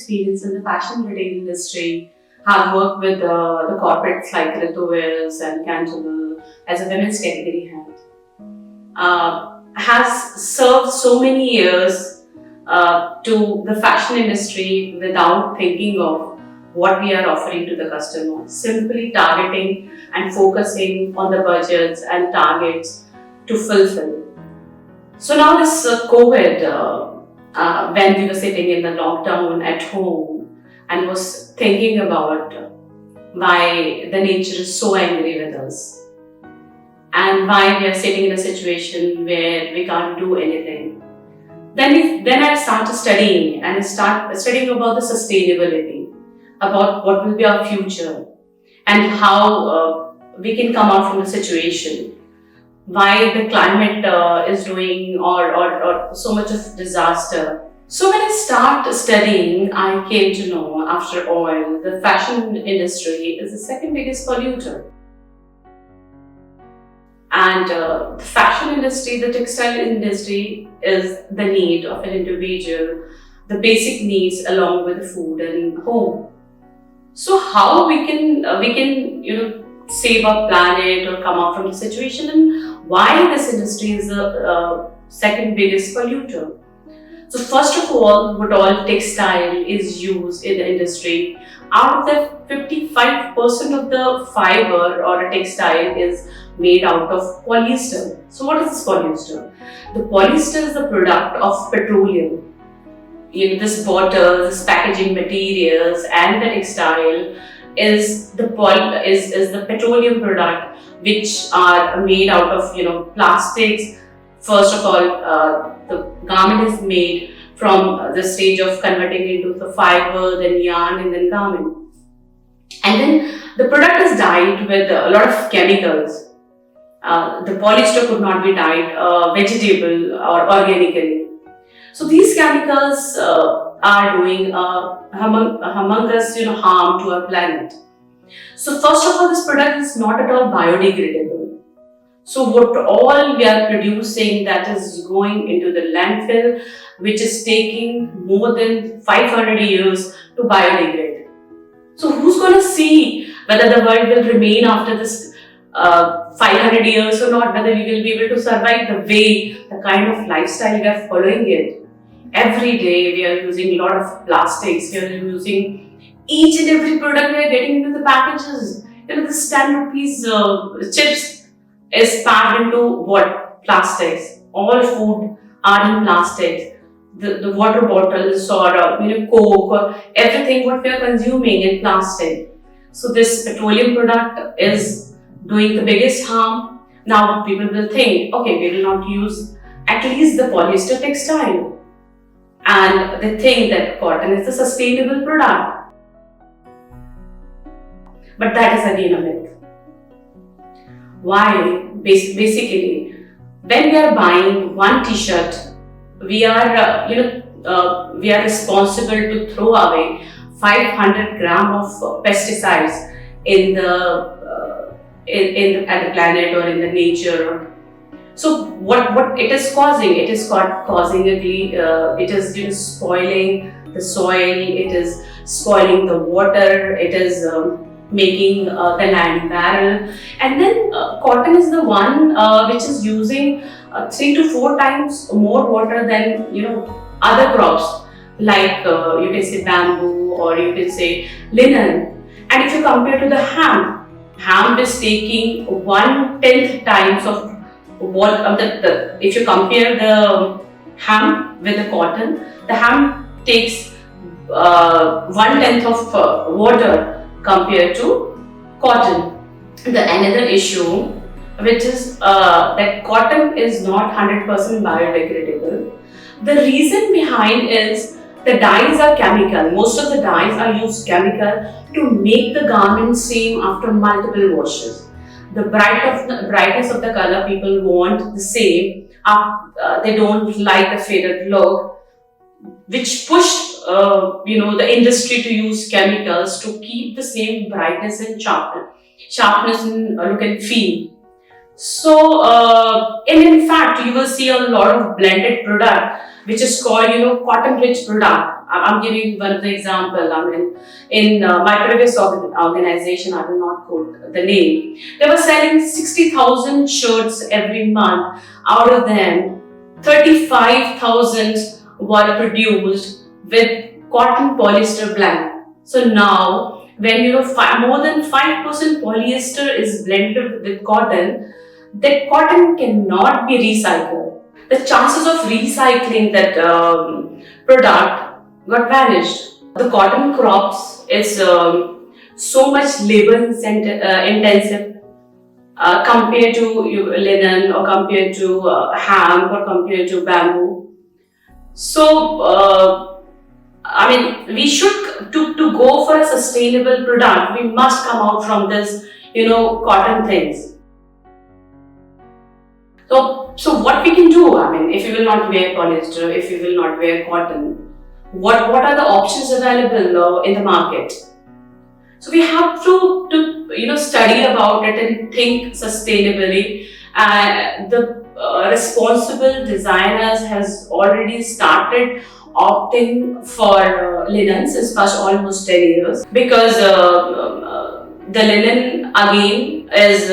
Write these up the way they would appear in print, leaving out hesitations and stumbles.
experience in the fashion retail industry. Have worked with the corporates like Rituals and Cantonal as a women's category head. Has served so many years to the fashion industry without thinking of what we are offering to the customer, simply targeting and focusing on the budgets and targets to fulfill. So now this COVID, when we were sitting in the lockdown at home and was thinking about why the nature is so angry with us and why we are sitting in a situation where we can't do anything. Then I started studying and start studying about the sustainability, about what will be our future and how we can come out from the situation, why the climate is doing or so much of disaster. So when I started studying, I came to know after oil, the fashion industry is the second biggest polluter. And the fashion industry, the textile industry is the need of an individual, the basic needs along with the food and home. So how we can save our planet or come out from the situation, and why this industry is the second biggest polluter. So first of all textile is used in the industry. Out of that, 55% of the fiber or a textile is made out of polyester. So what is this polyester? The polyester is the product of petroleum. This bottle, this packaging materials and the textile is the petroleum product, which are made out of plastics. First of all, the garment is made from the stage of converting into the fiber, then yarn, and then garment. And then the product is dyed with a lot of chemicals. The polyester could not be dyed vegetable or organically. So these chemicals are doing humongous harm to our planet. So first of all, this product is not at all biodegradable. So what all we are producing, that is going into the landfill, which is taking more than 500 years to biodegrade. So who's going to see whether the world will remain after this 500 years or not, whether we will be able to survive the kind of lifestyle we are following it. Every day we are using a lot of plastics, we are using each and every product we are getting into the packages. This 10 rupees chips is packed into what? Plastics. All food are in plastics. The water bottles or Coke or everything what we are consuming in plastic. So this petroleum product is doing the biggest harm. Now people will think, okay, we will not use at least the polyester textile. And they think that cotton is a sustainable product. But that is again a myth. Why? Basically, when we are buying one t-shirt, we are responsible to throw away 500 gram of pesticides in at the planet or in the nature. So what it is causing? It is causing it is spoiling the soil. It is spoiling the water. It is making the land barren. And then cotton is the one which is using 3 to 4 times more water than other crops like you can say bamboo or you can say linen. And if you compare to the hemp is taking 1/10 times of what if you compare the hemp with the cotton, the hemp takes 1/10 of water compared to cotton. The another issue, which is that cotton is not 100% biodegradable. The reason behind is the dyes are chemical. Most of the dyes are used chemical to make the garment same after multiple washes. The brightness of the color people want the same. They don't like the faded look, which pushed the industry to use chemicals to keep the same brightness and sharpness in look and feel. So, and in fact, you will see a lot of blended product, which is called cotton rich product. I'm giving one of the example. I mean, in my previous organization, I will not quote the name. They were selling 60,000 shirts every month. Out of them, 35,000 were produced with cotton polyester blend. So now, when more than 5% polyester is blended with cotton, that cotton cannot be recycled. The chances of recycling that product got vanished. The cotton crops is so much labor intensive compared to linen, or compared to hemp, or compared to bamboo. So, I mean, we should to go for a sustainable product. We must come out from this, cotton things. So what we can do? I mean, if you will not wear polyester, if you will not wear cotton, what are the options available in the market? So we have to study about it and think sustainably. The responsible designers has already started opting for linen since past almost 10 years, because the linen again is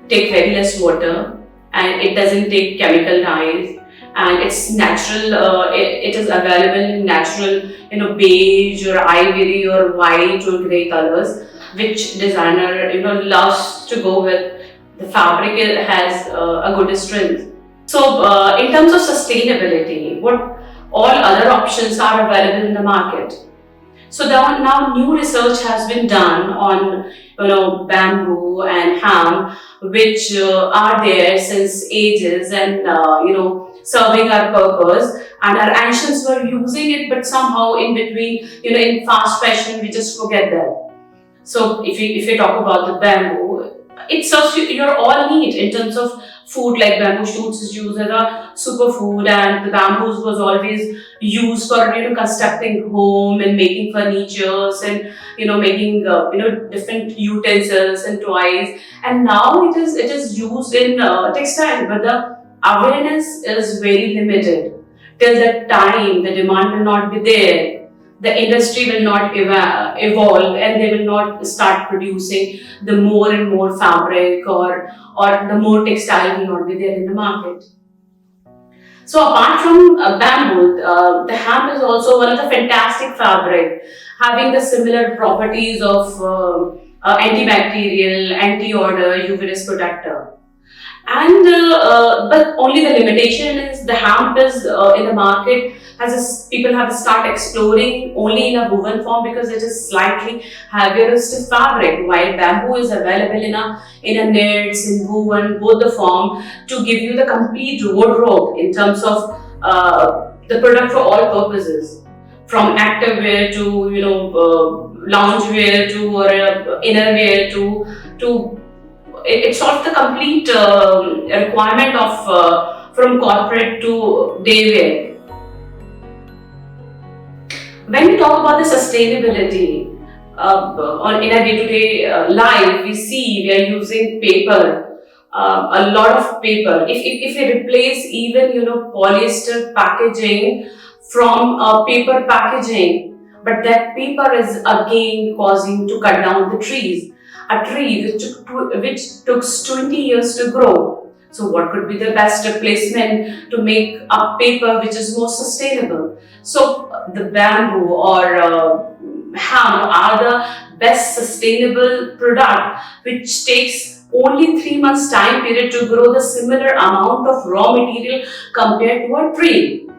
take very less water, and it doesn't take chemical dyes, and it's natural. It is available in natural, beige or ivory or white or grey colors, which designer loves to go with. The fabric has a good strength. So in terms of sustainability, what all other options are available in the market? So now new research has been done on bamboo and hemp, which are there since ages, and serving our purpose. And our ancients were using it, but somehow in between, in fast fashion, we just forget that. So if you talk about the bamboo, it serves your all need in terms of food. Like bamboo shoots is used as a superfood, and the bamboos was always used for constructing home and making furnitures, and making different utensils and toys. And now it is used in textile, but the awareness is very limited. Till that time, the demand will not be there. The industry will not evolve, and they will not start producing the more and more fabric, or the more textile will not be there in the market. So apart from bamboo, the hemp is also one of the fantastic fabric, having the similar properties of antibacterial, anti-odor, UV risk protector. And but only the limitation is the hemp is in the market, people have start exploring only in a woven form, because it is slightly heavier stiff fabric, while bamboo is available in a knits, in woven, both the form, to give you the complete wardrobe in terms of the product for all purposes, from active wear to lounge wear to, or inner wear to it solves the complete requirement of from corporate to day wear. When we talk about the sustainability in our day-to-day life, we see we are using paper, a lot of paper. If we replace even polyester packaging from paper packaging, but that paper is again causing to cut down the trees. A tree which took 20 years to grow. So what could be the best replacement to make a paper which is more sustainable? So the bamboo or hemp are the best sustainable product, which takes only 3 months time period to grow the similar amount of raw material compared to a tree.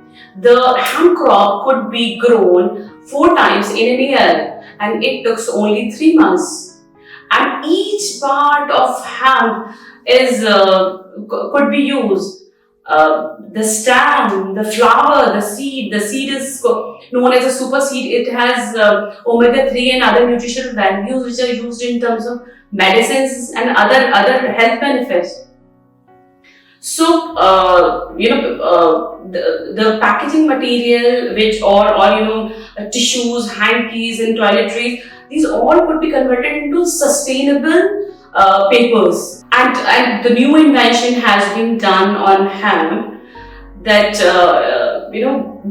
The hemp crop could be grown 4 times in a year, and it took only 3 months. And each part of hemp is could be used. The stem, the flower, the seed. The seed is known as a super seed. It has omega-3 and other nutritional values which are used in terms of medicines and other health benefits. So the packaging material, which or tissues, hankies, and toiletries, these all could be converted into sustainable papers. And the new invention has been done on hemp, that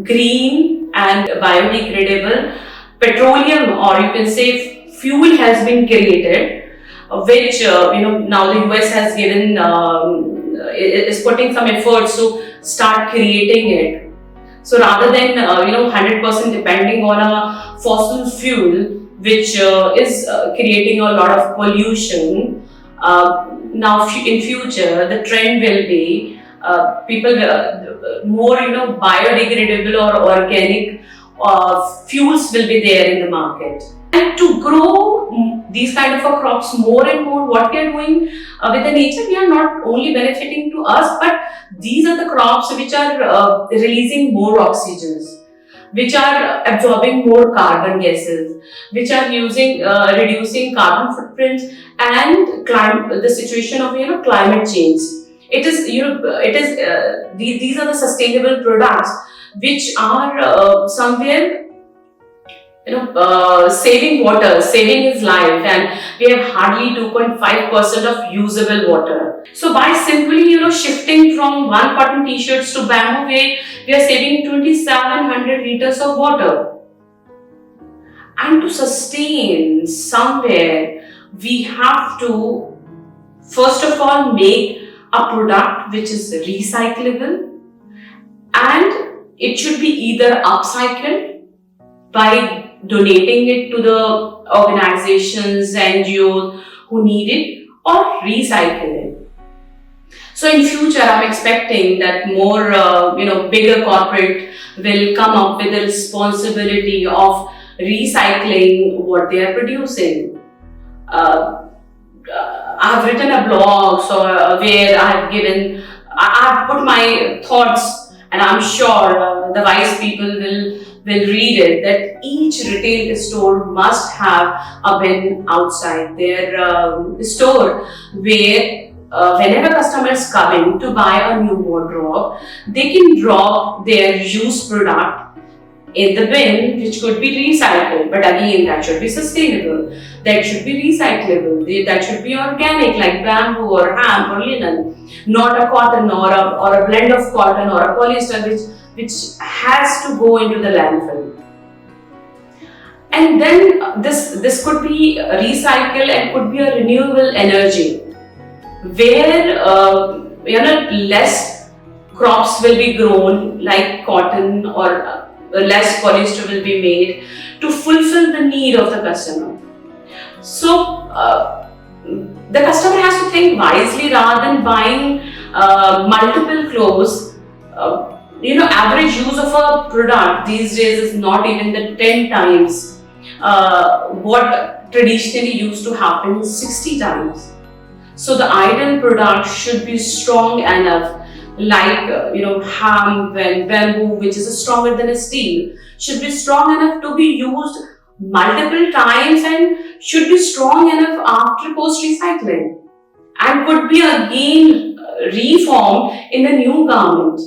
green and biodegradable petroleum, or you can say fuel, has been created, which now the US has given is putting some efforts to start creating it. So rather than 100% depending on a fossil fuel, which is creating a lot of pollution, now in future the trend will be people more biodegradable or organic fuels will be there in the market. And to grow these kind of crops more and more, what we are doing with the nature, we are not only benefiting to us, but these are the crops which are releasing more oxygens, which are absorbing more carbon gases, which are using reducing carbon footprints and the situation of climate change. It is these are the sustainable products which are somewhere saving water, saving his life, and we have hardly 2.5% of usable water. So by simply shifting from one cotton t-shirts to bamboo, we are saving 2,700 liters of water. And to sustain somewhere, we have to first of all make a product which is recyclable, and it should be either upcycled by donating it to the organizations, NGOs who need it, or recycle it. So in future, I'm expecting that more, bigger corporate will come up with the responsibility of recycling what they are producing. I've written a blog where I've put my thoughts, and I'm sure the wise people will read it, that each retail store must have a bin outside their store where whenever customers come in to buy a new wardrobe, they can drop their used product in the bin, which could be recycled. But again, that should be sustainable, that should be recyclable, that should be organic, like bamboo or hemp or linen, not a cotton or a blend of cotton or a polyester which has to go into the landfill. And then this could be recycled and could be a renewable energy, where less crops will be grown like cotton, or less polyester will be made to fulfill the need of the customer. So the customer has to think wisely rather than buying multiple clothes. Average use of a product these days is not even the 10 times what traditionally used to happen 60 times. So the ideal product should be strong enough, like hemp and bamboo, which is stronger than a steel, should be strong enough to be used multiple times and should be strong enough after post recycling, and could be again reformed in a new garment.